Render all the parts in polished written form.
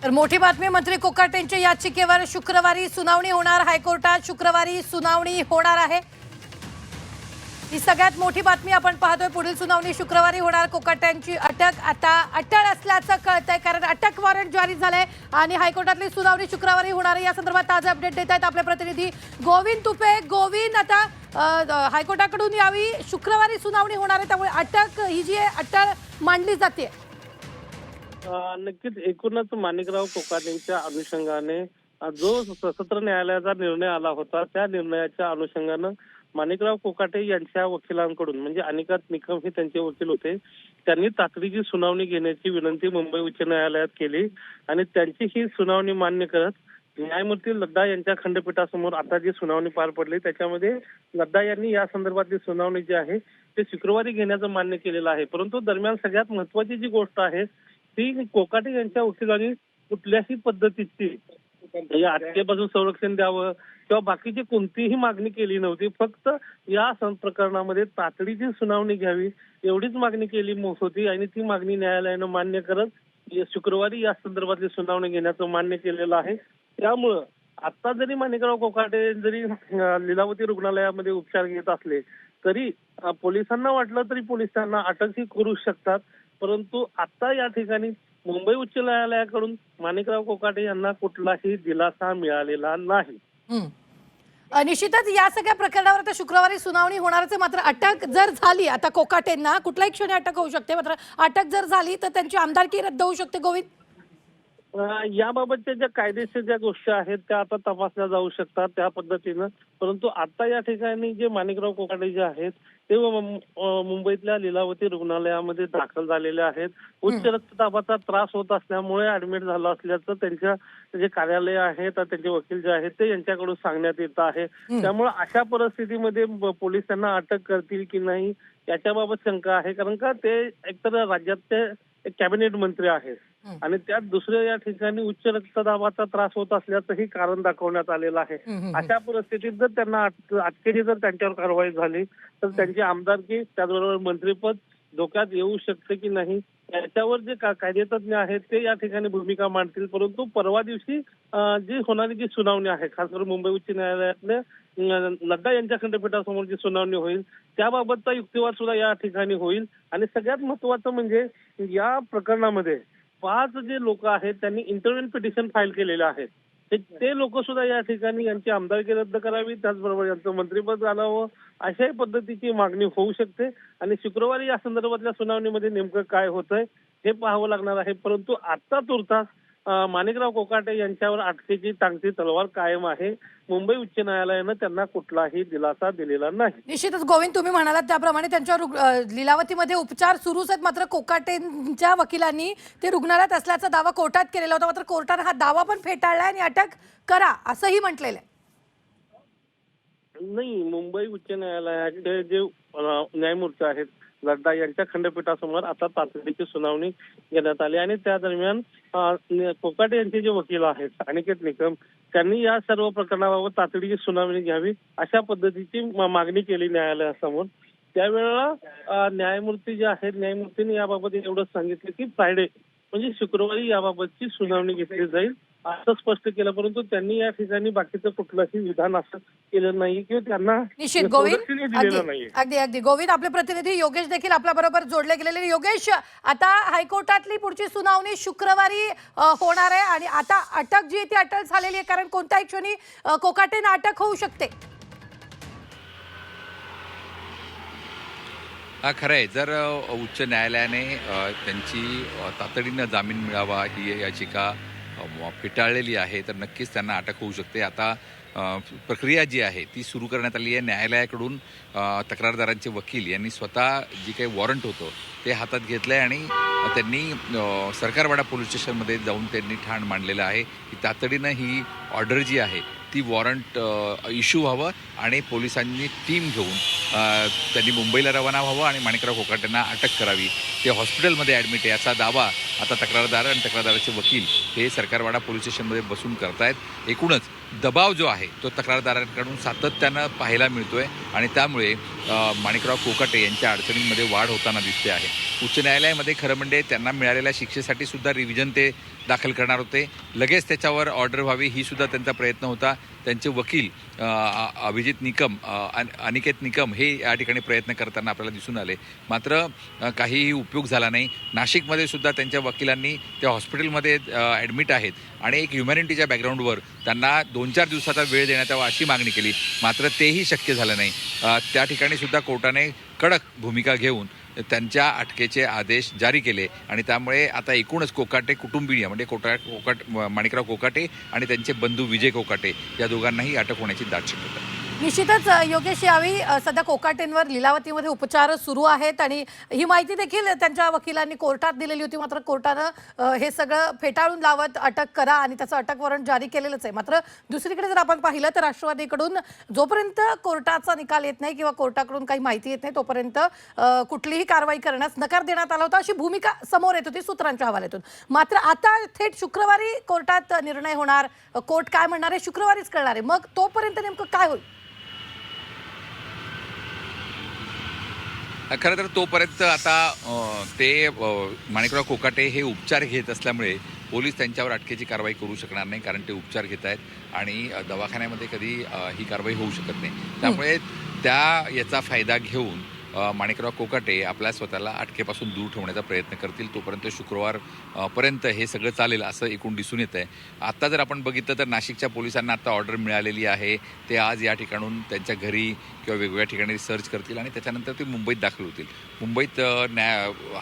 तर मोठी बातमी, मंत्री कोकाटेंच्या याचिकेवर शुक्रवारी सुनावणी होणार। हायकोर्टात शुक्रवारी सुनावणी होणार आहे। ही सगळ्यात मोठी बातमी आपण पाहतोय। पुढील सुनावणी शुक्रवारी होणार। कोकाटेंची अटक आता अटळ असल्याचं कळतंय, कारण अटक वॉरंट जारी झालंय आणि हायकोर्टातली सुनावणी शुक्रवारी होणार आहे। या संदर्भात ताजे अपडेट देत आहेत आपले प्रतिनिधी गोविंद तुपे। गोविंद, आता हायकोर्टाकडून यावी शुक्रवारी सुनावणी होणार आहे, त्यामुळे अटक ही जी आहे अटळ मांडली जाते। नक्कीच एकूणच माणिकराव कोकाटेंच्या अनुषंगाने जो सत्र न्यायालयाचा निर्णय आला होता, त्या निर्णयाच्या अनुषंगानं माणिकराव कोकाटे यांच्या वकिलांकडून, म्हणजे अनिकेत निकम हे त्यांचे वकील होते, त्यांनी तातडीची सुनावणी घेण्याची विनंती मुंबई उच्च न्यायालयात केली आणि त्यांची ही सुनावणी मान्य करत न्यायमूर्ती लद्दा यांच्या खंडपीठासमोर आता जी सुनावणी पार पडली, त्याच्यामध्ये लद्दा यांनी या संदर्भातली सुनावणी जी आहे ते शुक्रवारी घेण्याचं मान्य केलेलं आहे। परंतु दरम्यान सगळ्यात महत्वाची जी गोष्ट आहे ती, कोकाटे यांच्या वकिलांनी कुठल्याही पद्धतीची या अटकेपासून संरक्षण द्यावं किंवा बाकीची कोणतीही मागणी केली नव्हती। फक्त या प्रकरणामध्ये तातडीची सुनावणी घ्यावी एवढीच मागणी केली होती आणि ती मागणी न्यायालयानं मान्य करत शुक्रवारी या संदर्भातली सुनावणी घेण्याचं मान्य केलेलं आहे। त्यामुळं आता जरी माणिकराव कोकाटे जरी लीलावती रुग्णालयामध्ये उपचार घेत असले तरी पोलिसांना वाटलं तरी पोलीस त्यांना अटकही करू शकतात। परंतु आता या ठिकाणी मुंबई उच्च न्यायालयाकडून माणिकराव कोकाटे यांना कुठलाही दिलासा मिळालेला नाही। निश्चितच या सगळ्या प्रकरणावर आता शुक्रवारी सुनावणी होणारच आहे। मात्र अटक जर झाली, आता कोकाटेंना कुठल्याही क्षणी अटक होऊ शकते, मात्र अटक जर झाली तर त्यांची आमदारकी रद्द होऊ शकते। गोविंद, याबाबतच्या ज्या कायदेशीर ज्या गोष्टी आहेत त्या आता तपासल्या जाऊ शकतात त्या पद्धतीनं। परंतु आता या ठिकाणी जे माणिकराव कोकाटे जे आहेत ते मुंबईतल्या लीलावती रुग्णालयामध्ये दाखल झालेले आहेत। उच्च रक्तदाबाचा त्रास होत असल्यामुळे ऍडमिट झालं असल्याचं त्यांच्या जे कार्यालय आहेत, त्यांचे वकील जे आहेत ते यांच्याकडून सांगण्यात येत आहे। त्यामुळे अशा परिस्थितीमध्ये पोलीस त्यांना अटक करतील की नाही याच्याबाबत शंका आहे, कारण का ते एकतर राज्याचे कॅबिनेट मंत्री आहेत आणि त्यात दुसऱ्या या ठिकाणी उच्च रक्तदाबाचा त्रास होत असल्याचंही कारण दाखवण्यात आलेलं आहे। अशा परिस्थितीत जर त्यांना अटकेची जर त्यांच्यावर कारवाई झाली तर त्यांची आमदारकी त्याचबरोबर मंत्रीपद धोक्यात येऊ शकते की नाही याच्यावर जे कायदेतज्ञ आहेत ते या ठिकाणी भूमिका मांडतील। परंतु परवा दिवशी जी होणारी जी सुनावणी आहे, खास करून मुंबई उच्च न्यायालयातल्या लद्दा यांच्या खंडपीठासमोर जी सुनावणी होईल त्याबाबतचा युक्तिवाद सुद्धा या ठिकाणी होईल। आणि सगळ्यात महत्वाचं म्हणजे या प्रकरणामध्ये 5 जे लोक आहेत त्यांनी इंटरव्हेंट पिटिशन फाईल केलेले आहेत, ते लोक सुद्धा या ठिकाणी यांची आमदारकी रद्द करावी, त्याचबरोबर यांचं मंत्रिपद घालावं अशाही पद्धतीची मागणी होऊ शकते। आणि शुक्रवारी या संदर्भातल्या सुनावणीमध्ये नेमकं काय होतंय हे पाहावं लागणार आहे। परंतु आता तुर्तास माणिकराव कोकाटे यांच्यावर अटकेची टांगती तलवार कायम आहे। मुंबई उच्च न्यायालयानं त्यांना कुठलाही दिलासा दिलेला नाही। निश्चितच गोविंद, तुम्ही म्हणालात त्याप्रमाणे त्यांच्यावर लीलावतीमध्ये उपचार सुरूच आहेत। मात्र कोकाटेंच्या वकिलांनी ते रुग्णालयात असल्याचा दावा कोर्टात केलेला होता, मात्र कोर्टाने हा दावा पण फेटाळलाय आणि अटक करा असंही म्हटलेलं आहे। नाही, मुंबई उच्च न्यायालयाचे जे न्यायमूर्ती आहेत लद्दा यांच्या खंडपीठासमोर आता तातडीची सुनावणी घेण्यात आली आणि त्या दरम्यान कोकाटे यांचे जे वकील आहेत अनिकेत निकम त्यांनी या सर्व प्रकरणाबाबत तातडीची सुनावणी घ्यावी अशा पद्धतीची मागणी केली न्यायालयासमोर। त्यावेळेला न्यायमूर्ती जे आहेत न्यायमूर्तींनी याबाबत एवढंच सांगितलं की फ्रायडे म्हणजे शुक्रवारी याबाबतची सुनावणी घेतली जाईल असं स्पष्ट केलं। परंतु त्यांनी या ठिकाणी बाकीचं कुठलंही विधान असं केलं नाही किंवा त्यांना निश्चित गोविंद, दिलेलं नाही। अगदी गोविंद, आपले प्रतिनिधी योगेश देखील आपल्या बरोबर जोडले गेलेले। योगेश, आता हायकोर्टातली पुढची सुनावणी शुक्रवारी होणार आहे आणि आता अटक जी आहे ती अटळ झालेली आहे, कारण कोणत्याही क्षणी कोकाटेंना अटक होऊ शकते। हा खरं आहे, जर उच्च न्यायालयाने त्यांची तातडीनं जामीन मिळावा ही याचिका फेटाळलेली आहे तर नक्कीच त्यांना अटक होऊ शकते। आता प्रक्रिया जी आहे ती सुरू करण्यात आली आहे। न्यायालयाकडून तक्रारदारांचे वकील यांनी स्वतः जी काही वॉरंट होतं ते हातात घेतलं आहे आणि त्यांनी सरकारवाडा पोलीस स्टेशनमध्ये जाऊन त्यांनी ठाण मांडलेलं आहे की तातडीनं ही ऑर्डर जी आहे ती वॉरंट इश्यू व्हावं आणि पोलिसांनी टीम घेऊन त्यांनी मुंबईला रवाना व्हावं आणि माणिकराव कोकाटेंना अटक करावी. ते हॉस्पिटलमध्ये ॲडमिट आहे असा दावा आता तक्रारदार आणि तक्रारदाराचे वकील हे सरकारवाडा पोलीस स्टेशनमध्ये बसून करतायत. एकूणच दबाव जो आहे तो तक्रारदारांकडून सातत्यानं पाहायला मिळतोय आणि त्यामुळे माणिकराव कोकाटे यांच्या अडचणींमध्ये वाढ होताना दिसते आहे. उच्च न्यायालयामध्ये खरं म्हणजे त्यांना मिळालेल्या शिक्षेसाठी सुद्धा रिव्हिजन ते दाखल करणार होते. लगेच त्याच्यावर ऑर्डर व्हावी ही सुद्धा त्यांचा प्रयत्न होता. त्यांचे वकील अभिजित निकम अनिकेत निकम हे या ठिकाणी प्रयत्न करताना आपल्याला दिसून आले. मात्र काहीही उपयोग झाला नाही. नाशिकमध्ये सुद्धा त्यांच्या वकिलांनी त्या हॉस्पिटलमध्ये ॲडमिट आहेत आणि एक ह्युमॅनिटीच्या बॅकग्राऊंडवर त्यांना 2-4 दिवसाचा वेळ देण्यात यावा अशी मागणी केली. मात्र तेही शक्य झालं नाही. त्या ठिकाणी सुद्धा कोर्टाने कडक भूमिका घेऊन त्यांच्या अटकेचे आदेश जारी केले आणि त्यामुळे आता एकूणच कोकाटे कुटुंबीय म्हणजे माणिकराव कोकाटे आणि त्यांचे बंधू विजय कोकाटे या दोघांनाही अटक होण्याची दाट शक्यता आहे. निश्चितच योगेश, यावेळी सध्या कोकाटेंवर लीलावतीमध्ये उपचार सुरू आहेत आणि ही माहिती देखील त्यांच्या वकिलांनी कोर्टात दिलेली होती. मात्र कोर्टानं हे सगळं फेटाळून लावत अटक करा आणि त्याचं अटक वॉरंट जारी केलेलंच आहे. मात्र दुसरीकडे जर आपण पाहिलं तर राष्ट्रवादीकडून जोपर्यंत कोर्टाचा निकाल येत नाही किंवा कोर्टाकडून काही माहिती येत नाही तोपर्यंत कुठलीही कारवाई करण्यास नकार देण्यात आला होता अशी भूमिका समोर येत होती सूत्रांच्या हवाल्यातून. मात्र आता थेट शुक्रवारी कोर्टात निर्णय होणार, कोर्ट काय म्हणणार आहे शुक्रवारीच कळणार आहे. मग तोपर्यंत नेमकं काय होईल? खरं तर तोपर्यंत आता ते माणिकराव कोकाटे हे उपचार घेत असल्यामुळे पोलीस त्यांच्यावर अटकेची कारवाई करू शकणार नाही, कारण ते उपचार घेत आहेत आणि दवाखान्यामध्ये कधी ही कारवाई होऊ शकत नाही. त्यामुळे याचा फायदा घेऊन माणिकराव कोकाटे आपल्या स्वतःला अटकेपासून दूर ठेवण्याचा प्रयत्न करतील. तोपर्यंत शुक्रवार पर्यंत हे सगळं चालेल असं एकूण दिसून येत आहे. आता जर आपण बघितलं तर नाशिकच्या पोलिसांना आता ऑर्डर मिळालेली आहे. ते आज या ठिकाणून त्यांच्या घरी किंवा वेगवेगळ्या ठिकाणी रिसर्च करतील आणि त्याच्यानंतर ते मुंबईत दाखल होतील. मुंबईत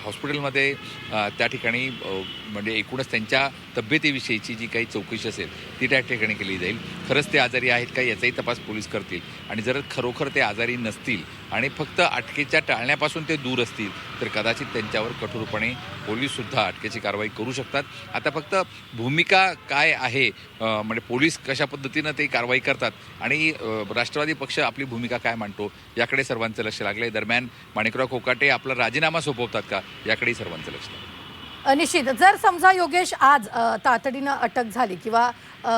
हॉस्पिटलमध्ये त्या ठिकाणी म्हणजे एकूणच त्यांच्या तब्येतीविषयीची जी काही चौकशी असेल ती त्या ठिकाणी केली जाईल. खरंच ते आजारी आहेत का याचाही तपास पोलीस करतील आणि जर खरोखर ते आजारी नसतील आणि फक्त अटकेच्या टाळण्यापासून ते दूर असतील तर कदाचित त्यांच्यावर कठोरपणे पोलीससुद्धा अटकेची कारवाई करू शकतात. आता फक्त भूमिका काय आहे म्हणजे पोलीस कशा पद्धतीनं ते कारवाई करतात आणि राष्ट्रवादी पक्ष आपली भूमिका काय मांडतो याकडे सर्वांचं लक्ष लागलं आहे. दरम्यान माणिकराव कोकाटे आपला राजीनामा सोपवतात का याकडेही सर्वांचं लक्ष लागलं. निश्चित जर समजा योगेश आज तातडीनं अटक झाली किंवा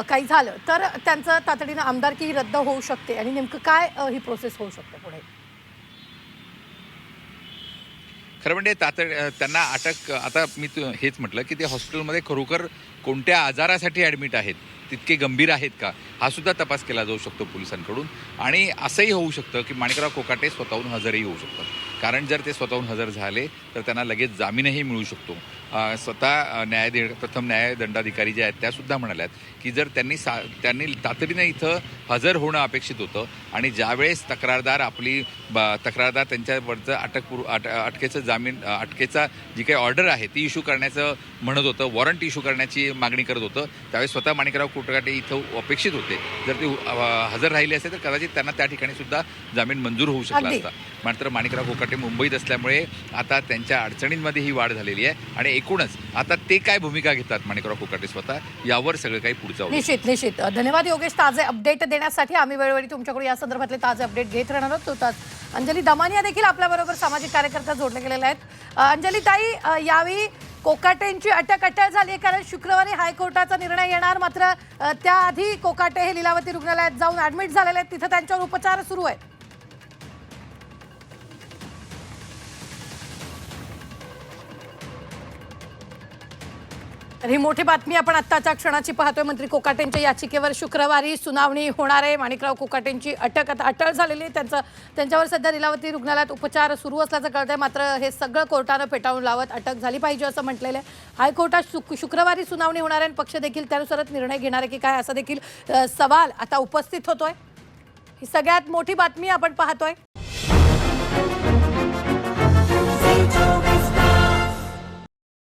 काही झालं तर त्यांचं तातडीनं आमदारकी रद्द होऊ शकते आणि नेमकं काय ही प्रोसेस होऊ शकते पुढे? खरं म्हणजे त्यांना अटक आता मी हेच म्हटलं की ते हॉस्पिटलमध्ये खरोखर कोणत्या आजारासाठी ॲडमिट आहेत, तितके गंभीर आहेत का हा सुद्धा तपास केला जाऊ शकतो पोलिसांकडून. आणि असंही होऊ शकतं की माणिकराव कोकाटे स्वतःहून हजरही होऊ शकतात, कारण जर ते स्वतःहून हजर झाले तर त्यांना लगेच जामीनही मिळू शकतो. स्वतः प्रथम न्यायदंडाधिकारी जे आहेत त्यासुद्धा म्हणाल्यात की जर त्यांनी तातडीनं इथं हजर होणं अपेक्षित होतं आणि ज्यावेळेस तक्रारदार त्यांच्यावरचं अटकेचा जी काही ऑर्डर आहे ती इश्यू करण्याचं म्हणत होतं, वॉरंट इश्यू करण्याची मागणी करत होतं, त्यावेळेस स्वतः माणिकराव कोकाटे इथं अपेक्षित होते. जर ते हजर राहिले असते तर कदाचित त्यांना त्या ठिकाणी सुद्धा जामीन मंजूर होऊ शकला असता. मात्र माणिकराव कोकाटे मुंबईत असल्यामुळे आता त्यांच्या अडचणींमध्ये ही वाढ झालेली आहे आणि एकूणच आता ते काय भूमिका घेतात माणिकराव कोकाटे स्वतः यावर सगळं काही पुढचं. निश्चित धन्यवाद योगेश ताजे अपडेट देण्यासाठी. आम्ही वेळोवेळी तुमच्याकडे या संदर्भातले ताजे अपडेट घेत राहणार आहोत. अंजली दमानिया देखील आपल्याबरोबर सामाजिक कार्यकर्ता जोडले गेलेले आहेत. अंजली ताई, यावेळी कोकाटेंची अटक झाली आहे कारण शुक्रवारी हायकोर्टाचा निर्णय येणार. मात्र त्याआधी कोकाटे हे लीलावती रुग्णालयात जाऊन ऍडमिट झालेले आहेत, तिथे त्यांच्यावर उपचार सुरू आहेत. ही मोठी बातमी आपण आत्ताच्या क्षणाची पाहतोय. मंत्री कोकाटेंच्या याचिकेवर शुक्रवारी सुनावणी होणार आहे. माणिकराव कोकाटेंची अटक आता अटळ झालेली, त्यांच्यावर सध्या लीलावती रुग्णालयात उपचार सुरू असल्याचं कळतंय. मात्र हे सगळं कोर्टानं फेटाळून लावत अटक झाली पाहिजे असं म्हटलेलं आहे. हायकोर्टात शुक्रवारी सुनावणी होणार आहे. पक्ष देखील त्यानुसारच निर्णय घेणार आहे की काय, असा देखील सवाल आता उपस्थित होतोय. ही सगळ्यात मोठी बातमी आपण पाहतोय.